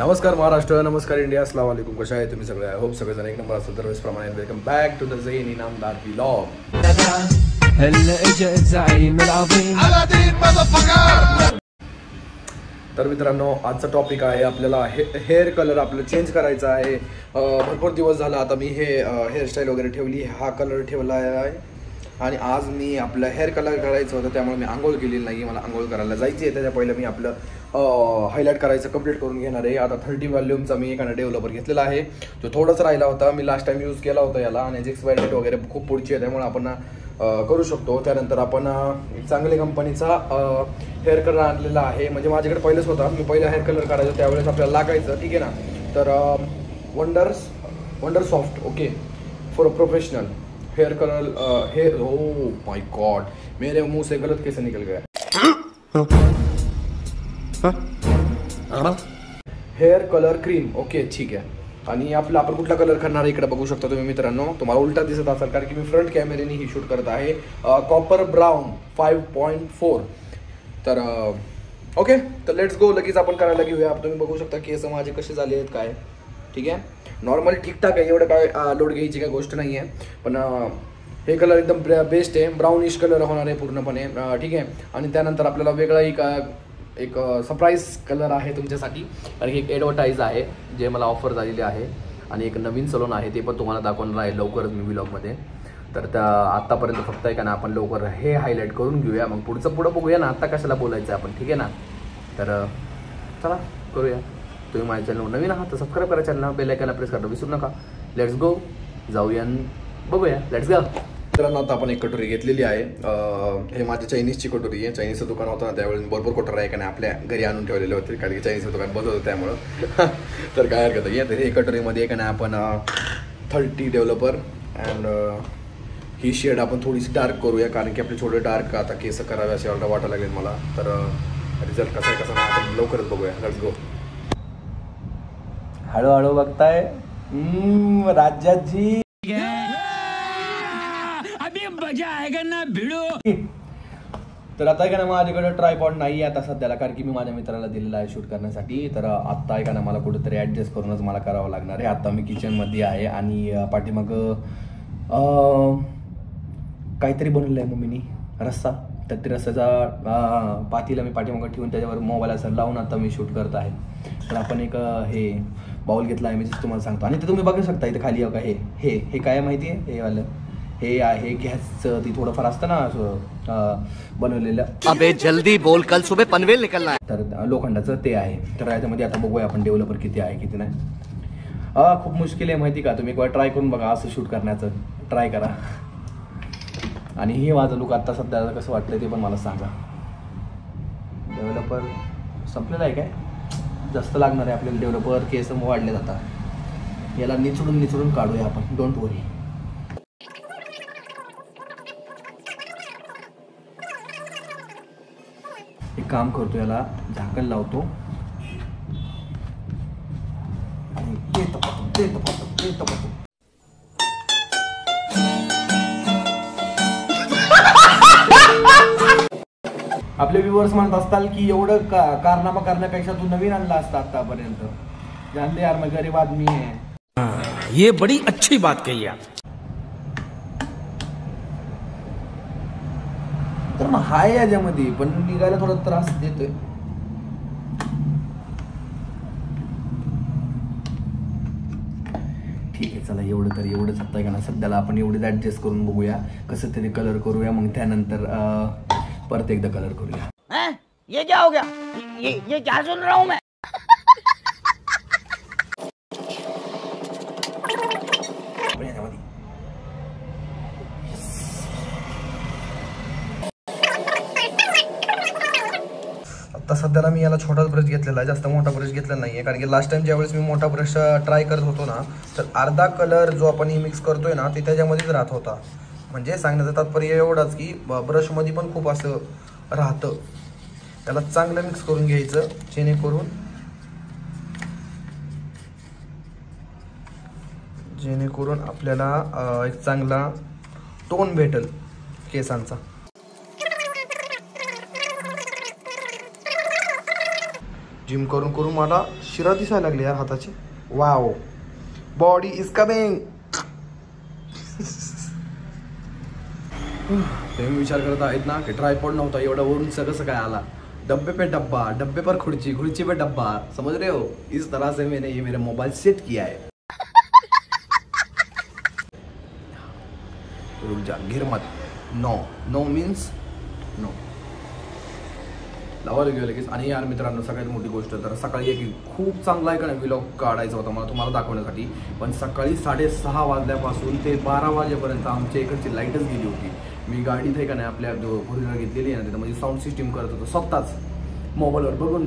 नमस्कार महाराष्ट्र, नमस्कार इंडिया, अस्सलाम वालेकुम. कशा आहे तुम्ही सगळे? आय होप सगळेजण एक नंबर असेल. दरवेळेस प्रमाणे welcome back to the Zain Inamdar vlog. तर मित्रांनो, आजचा टॉपिक आहे आपल्याला हेअर कलर आपलं चेंज करायचा आहे. भरपूर दिवस झाला आता मी हे हेअरस्टाईल वगैरे ठेवली, हा कलर ठेवला आहे आणि आज मी आपलं हेअर कलर करायचं होतं, त्यामुळे मी आंघोळ केलेली नाही. मला आंघोळ करायला जायची आहे, त्याच्या पहिलं मी आपलं हायलाईट करायचं कंप्लीट करून घेणार आहे. आता 30 व्हॉल्यूमचा मी एखादा डेव्हलपर घेतलेला आहे, तो थोडंच राहिला होता. मी लास्ट टाइम यूज केला होता याला आणि याची एक्सपायरी डेट वगैरे खूप पुढची आहे, त्यामुळे आपण करू शकतो. त्यानंतर आपण चांगल्या कंपनीचा हेअर कलर आणलेला आहे. म्हणजे माझ्याकडे पहिलेच होता, मी पहिला हेअर कलर करायचो त्यावेळेस आपल्याला लागायचं, ठीक आहे ना. तर wonder soft, okay, for a professional hair colour. Oh my God, मेरे मुंह से गलत कैसे निकल गया. हेअर कलर क्रीम, ओके, ठीक आहे. आणि आपण कुठला कलर करणार आहे इकडे बघू शकता तुम्ही मित्रांनो. तुम्हाला उलटा दिसत असेल कारण की मी फ्रंट कॅमेऱ्याने ही शूट करत आहे. Copper brown 5.4. तर ओके, तर लेट्स गो. लगेच आपण करायला घेऊया. तुम्ही बघू शकता केस माझे कसे झाले आहेत काय, ठीक आहे. नॉर्मल ठीकठाक आहे, एवढं काय लोड घ्यायची काय गोष्ट नाही आहे. पण हे कलर एकदम बेस्ट आहे. ब्राउनिश कलर होणार आहे पूर्णपणे, ठीक आहे. आणि त्यानंतर आपल्याला वेगळा एक सरप्राईज कलर आहे तुमच्यासाठी, कारण की एक ॲडव्हर्टाईज आहे जे मला ऑफर झालेली आहे आणि एक नवीन सलून आहे, ते पण तुम्हाला दाखवणार आहे लवकरच मी व्लॉगमध्ये. तर त्या आत्तापर्यंत फक्त आहे का ना, आपण लवकर हे हायलाईट करून घेऊया, मग पुढं बघूया ना. आत्ता कशाला बोलायचं आहे आपण, ठीक आहे ना. तर चला करूया. तुम्ही माझ्या चॅनलवर नवीन आहात तर सबस्क्राईब करा चॅनलला, बेल आयकॉनला प्रेस करायला विसरू नका. लेट्स गो, जाऊया बघूया. Let's go. मित्रांनो, आता आपण एक कटोरी घेतलेली आहे. हे माझी चायनीजची कटोरी आहे. चायनीजचं दुकान होतं ना, त्यावेळेस भरपूर कटोरी आहे का नाही आपल्या घरी आणून ठेवलेले होते, कारण की चायनीजचं दुकान बंद होतं त्यामुळं. तर काय हरकत आहे. तर हे कटोरीमध्ये का नाही आपण 30 डेव्हलपर अँड ही शेड आपण थोडीशी डार्क करूया, कारण की आपले थोडे डार्क आता केस करावे असे ऑर्डर वाटायला लागेल मला. तर रिझल्ट कसा आहे नाही आपण लवकरच बघूया. Let's go. हळूहळू बघताय राज्याची तर आता आहे का ना, माझ्याकडे ट्रायपॉड नाही आहे आता सध्याला, कारण की मी माझ्या मित्राला दिलेला आहे शूट करण्यासाठी. तर आत्ता आहे का ना, मला कुठेतरी ॲडजस्ट करूनच मला करावं लागणार आहे. आता मी किचनमध्ये आहे आणि पाठीमाग काहीतरी बनवलं आहे मम्मीनी, रस्सा. तर ते रस्साचा पातीला मी पाठीमागं ठेवून त्याच्यावर मोबाईल असं लावून आता मी शूट करत आहे. तर आपण एक हे बाउल घेतला आहे, मी तुम्हाला सांगतो. आणि ते तुम्ही बघू शकता इथे खाली का हे काय माहिती आहे, हे वालं हे आहे गॅसचं, ती थोडंफार असतं ना असं बनवलेलं. अबे जल्दी बोल, कल सुबह पनवेल निकलना है. तर लोखंडाचं ते आहे. तर याच्यामध्ये आता बघूया आपण डेव्हलपर किती आहे किती नाही. खूप मुश्किल आहे माहिती का. तुम्ही एकदा ट्राय करून बघा असं शूट करण्याचं, ट्राय करा. आणि हे माझं लुक आता सध्या कसं वाटलं ते पण मला सांगा. डेव्हलपर संपलेलं आहे काय, जास्त लागणार आहे आपल्याला डेव्हलपर. केस वाढले जातात, याला निचडून काढूया आपण, डोंट वरी. एक काम करतो, याला झाकण लावतो आणि ते तपासतो. आपले व्ह्यूअर्स म्हणत असताल की एवढं कारनामा करण्यापेक्षा तू नवीन आणला असता आतापर्यंत. जानते यार, मैं गरीब आदमी है. ये बड़ी अच्छी बात कही आप. तर मग हाय याच्यामध्ये पण निघायला थोडा त्रास देतोय. ठीक आहे, चला एवढंच आता का ना सध्याला आपण एवढंच ऍडजस्ट करून बघूया, कसं तरी कलर करूया, मग त्यानंतर परत एकदा कलर करूया. ये क्या हो गया, ये क्या सुन रहा हूँ मैं. आता सध्याला मी याला छोटाच ब्रश घेतलेला आहे, जास्त मोठा ब्रश घेतलेला नाही आहे, कारण की लास्ट टाइम ज्यावेळेस मी मोठा ब्रश ट्राय करत होतो ना, तर अर्धा कलर जो आपण मिक्स करतोय ना ते त्याच्यामध्येच राहत होता. म्हणजे सांगण्याचं तात्पर्य एवढाच की ब्रशमध्ये पण खूप असं राहतं. त्याला चांगलं मिक्स करून घ्यायचं, जेणेकरून आपल्याला एक चांगला टोन भेटेल केसांचा. जिम करून करून मला शिरा दिसायला लागली यार हाताची. Wow, body is coming. तुम्ही विचार करत आहेत ना की ट्रायपॉड नव्हता, एवढा वरून कसं काय आला. डब्बे पे डब्बा, डब्बे पर खुर्ची, खुर्ची पे डब्बा, समझ रहे हो. इस तरह से मैंने ये मेरा मोबाइल सेट किया है. रुक जा, गिर मत. No, no means no. लावायला गेलं लगेच. आणि यार मित्रांनो, सगळ्यात मोठी गोष्ट तर सकाळी एक खूप चांगला आहे का व्लॉग काढायचा होता मला तुम्हाला दाखवण्यासाठी. पण सकाळी 6:30 वाजल्यापासून ते 12 वाजेपर्यंत आमच्या इकडची लाईटच गेली होती. मी गाडीत आहे का नाही आपल्या जो फोर घेतलेली आहे ना, त्यामध्ये साऊंड सिस्टीम करत होतो स्वतःच मोबाईलवर बघून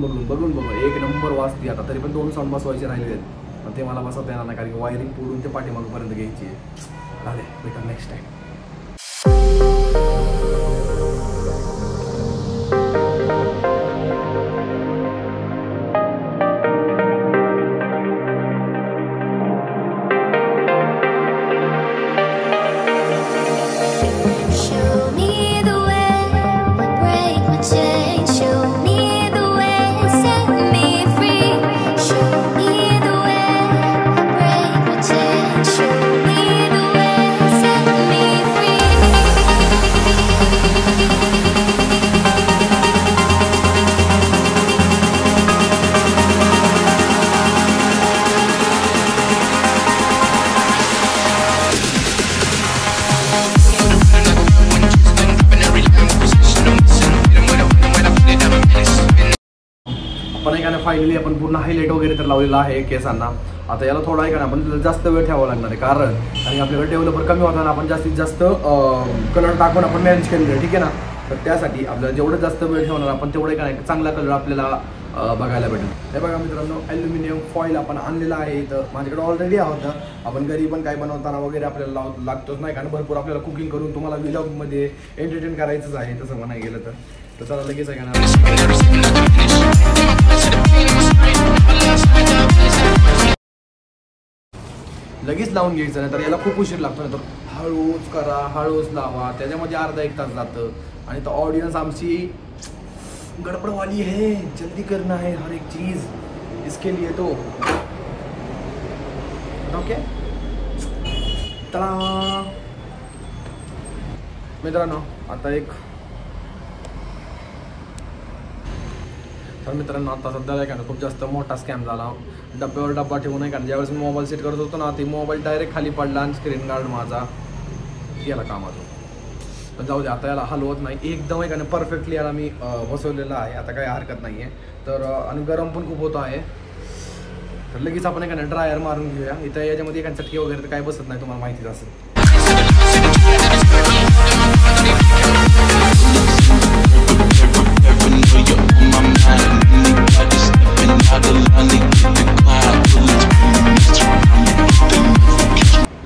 1 नंबर वाजती. आता तरी पण 2 साऊंड बसवायचे राहिले आहेत, पण ते मला बसवता येणार नाही कारण की वायरिंग पुढून ते पाठीमागपर्यंत घ्यायची आहे. अरे बेटर नेक्स्ट टाइम. फायनली आपण पूर्ण हायलाइट वगैरे तर लावलेला आहे केसांना. आता याला थोडा आहे का आपण जास्त वेळ ठेवावा लागणार आहे कारण आणि आपल्याकडे डेव्हलपर कमी होताना आपण जास्तीत जास्त कलर टाकून आपण मॅनेज केलेलं आहे, ठीक आहे ना. तर त्यासाठी आपल्याला जेवढं जास्त वेळ ठेवणार आपण तेवढं का नाही चांगला कलर आपल्याला बघायला भेटेल. हे बघा मित्रांनो, ॲल्युमिनियम फॉईल आपण आणलेला आहे. इथं माझ्याकडे ऑलरेडी होतं. आपण घरी पण काय बनवताना वगैरे आपल्याला लागतोच नाही कारण भरपूर आपल्याला कुकिंग करून तुम्हाला व्लॉगमध्ये एंटरटेन करायचंच आहे तसं म्हणाय गेलं तर चला लगेच आहे का लगेच लावून घ्यायचं नाही तर याला खूप उशीर लागतो. नाही तर हळूच करा, हळूच लावा, त्याच्यामध्ये अर्धा 1 तास जातं. आणि तो ऑडियन्स आमची गडबडवाली है, जल्दी करना है हर एक चीज इसके लिए. तो ओके चला मित्रांनो, आता एक तर मित्रांनो आता सध्या आहे का खूप जास्त मोठा स्कॅम झाला. डब्यावर डब्बा ठेवू नये कारण ज्यावेळेस मी मोबाईल सेट करत होतो ना, ते मोबाईल डायरेक्ट खाली पडला आणि स्क्रीन गार्ड माझा गेला कामातून. पण जाऊ दे, आता याला हलवत नाही, एकदम आहे का नाही परफेक्टली याला मी बसवलेलं आहे. आता काही हरकत नाही आहे तर. आणि गरम पण खूप होतं आहे तर लगेच आपण एखादा ड्रायर मारून घेऊया. इथं याच्यामध्ये एखादा चटकी वगैरे तर काय बसत नाही, तुम्हाला माहितीच असेल.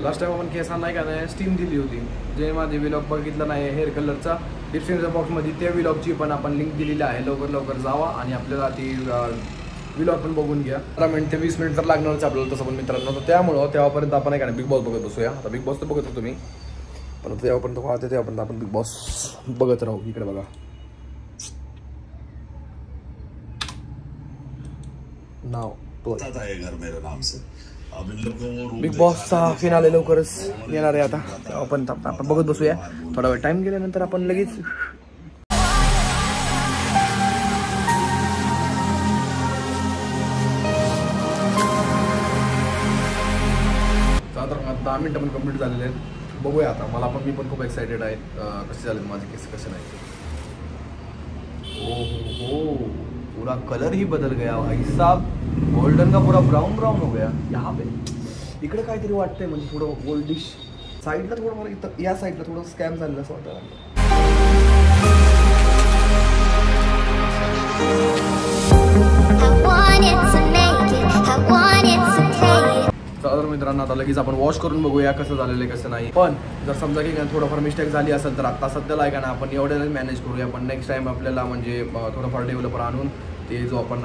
लास्ट टाइम आपण केसांना नाही का नाही स्टीम दिली होती. जे माझे व्लॉग बघितलं नाही हेअर कलरचा, डिस्क्रिप्शन बॉक्समध्ये त्या व्लॉगची पण आपण लिंक दिलेली आहे. लवकर जावा आणि आपल्याला ती व्लॉग पण बघून घ्या. 15 मिनिट ते 20 मिनिट तर लागणारच आपल्याला तसं पण मित्रांनो. तर त्यामुळं तेव्हापर्यंत आपण नाही का बिग बॉस बघत बसूया. आता बिग बॉस तर बघत होतो मी, पण तेव्हापर्यंत वाहते तेव्हापर्यंत आपण बिग बॉस बघत राहू. इकडे बघा नाव बिग बॉसचा फिनाले लवकरच येणार आहे. आता आपण बघत बसूया. थोडा वेळ टाइम गेल्यानंतर आपण लगेच साधारण 10 मिनिटं पण कंप्लीट झालेले आहेत. बघूया आता. मी पण खूप एक्सायटेड आहे कसे झाले माझे केस कसे नाही. हो पूरा कलर ही बदल गया भाई साहब. गोल्डन का पूरा ब्राउन हो गया यहाँ पे. इकडे काहीतरी वाटतंय म्हणजे थोडं गोल्डिश. साईडला थोडं मला इथं या साईडला थोडं स्कॅम झालेलं असं वाटतं. तर मित्रांनो आता लगेच आपण वॉश करून बघूया कसं झालेलं आहे कसं नाही. पण जर समजा की थोडंफार मिस्टेक झाली असेल तर आता सध्याला आहे का ना आपण एवढ्याला मॅनेज करूया. पण नेक्स्ट टाइम आपल्याला म्हणजे थोडंफार डेव्हलपर आणून ते जो आपण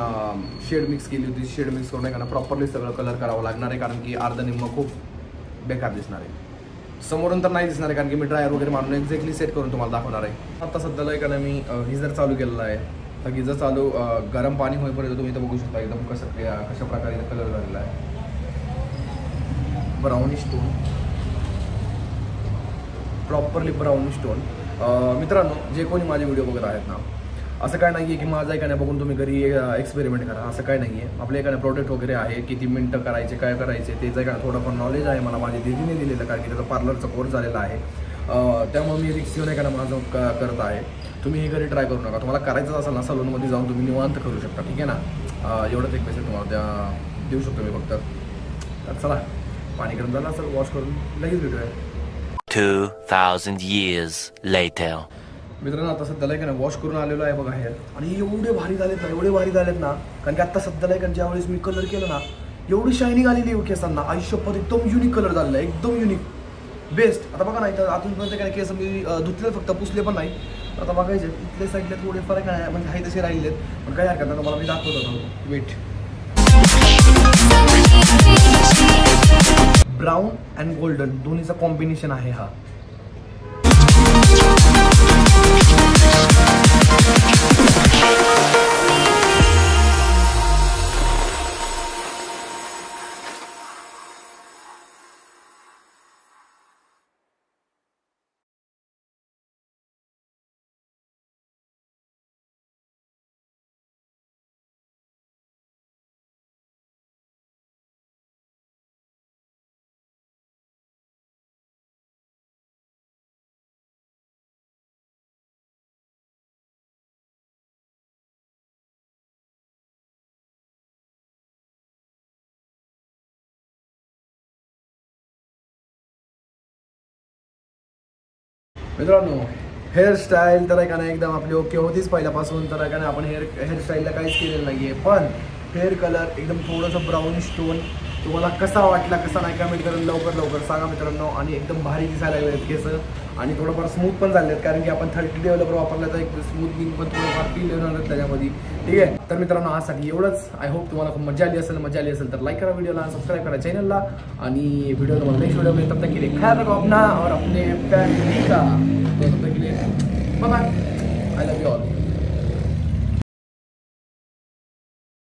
शेड मिक्स केली होती शेड मिक्स करून आहे का ना प्रॉपरली सगळं कलर करावं लागणार आहे कारण की अर्ध निम्म खूप बेकार दिसणार आहे. समोरून तर नाही दिसणार आहे कारण की मी ड्रायर वगैरे मारून एक्झॅक्टली सेट करून तुम्हाला दाखवणार आहे. आता सध्याला आहे का ना मी हिजर चालू केलेला आहे गिजर चालू गरम पाणी होईपर्यंत तुम्ही इथं बघू शकता एकदम कशा प्रकारे कलर झालेला आहे. Brownish tone, properly brownish tone. मित्रांनो, जे कोणी माझे व्हिडिओ बघत आहेत ना, असं काय नाही आहे की माझा एखाद्या बघून तुम्ही घरी एक्सपेरिमेंट करा, असं काय नाही आहे. आपल्या एखाद्या प्रोडक्ट वगैरे आहे, किती मिनटं करायचे, काय करायचे, ते जर थोडंफार नॉलेज आहे मला, माझ्या दीदीने दिलेलं, कारण की त्याचा पार्लरचा कोर्स झालेला आहे. त्यामुळे मी रिक्स घेऊन एखादा माझं करत आहे. तुम्ही हे घरी ट्राय करू नका. तुम्हाला करायचं असेल ना, सलूनमध्ये जाऊन तुम्ही निवांत करू शकता, ठीक आहे ना. एवढंच एक पैसे तुम्हाला देऊ शकतो मी फक्त. तर चला, पाणी गरम झालं असेल, वॉश करून लगेच भेटूया. 2000 years later. मित्रांनो, आता सध्याला का ना वॉश करून आलेलो आहे बघा हेअर, आणि एवढे भारी झालेत ना, कारण की आता सध्याला का ज्यावेळेस मी कलर केलं ना, एवढी शायनिंग आलेली केसांना, आयुष्यभर एकदम युनिक कलर झालेला आहे, एकदम युनिक, बेस्ट. आता बघा ना, इथं आतूनपर्यंत काय केस मी धुतले फक्त, पुसले पण नाही. आता बघायचे इथले साईडले थोडे फरक आहे, म्हणजे आहे तसे राहिलेत, पण काय हरकत नाही, तुम्हाला मी दाखवत होतो. वेट, ब्राऊन अँड गोल्डन दोन्हीचा कॉम्बिनेशन आहे हा. मित्रांनो, हेअरस्टाईल तर का नाही एकदम आपली ओके होतीच पहिल्यापासून, तर का नाही आपण हेअरस्टाईलला काहीच केलेलं नाही आहे. पण हेअर कलर एकदम थोडंसं ब्राउनिश टोन तुम्हाला कसा वाटला, कसा नाही, कमेंट करून लवकर सांगा मित्रांनो. आणि एकदम भारी दिसायला लागलेत केस, आणि थोडंफार स्मूथ पण झालेत, कारण की आपण 30 डेव्हलपर वापरला तर एक स्मूथनिंग पण थोडंफार फील येणार त्याच्यामध्ये, ठीक आहे. तर मित्रांनो, आजसाठी एवढंच. आय होप तुम्हाला खूप मजा आली असेल तर लाईक करा व्हिडिओला, सबस्क्राईब करा चॅनलला, आणि व्हिडिओ तुम्हाला नेक्स्ट व्हिडिओ में तब तक के लिए ख्याल रखो अपना और अपने फैमिली का. तब तक के लिए bye bye. I love you all.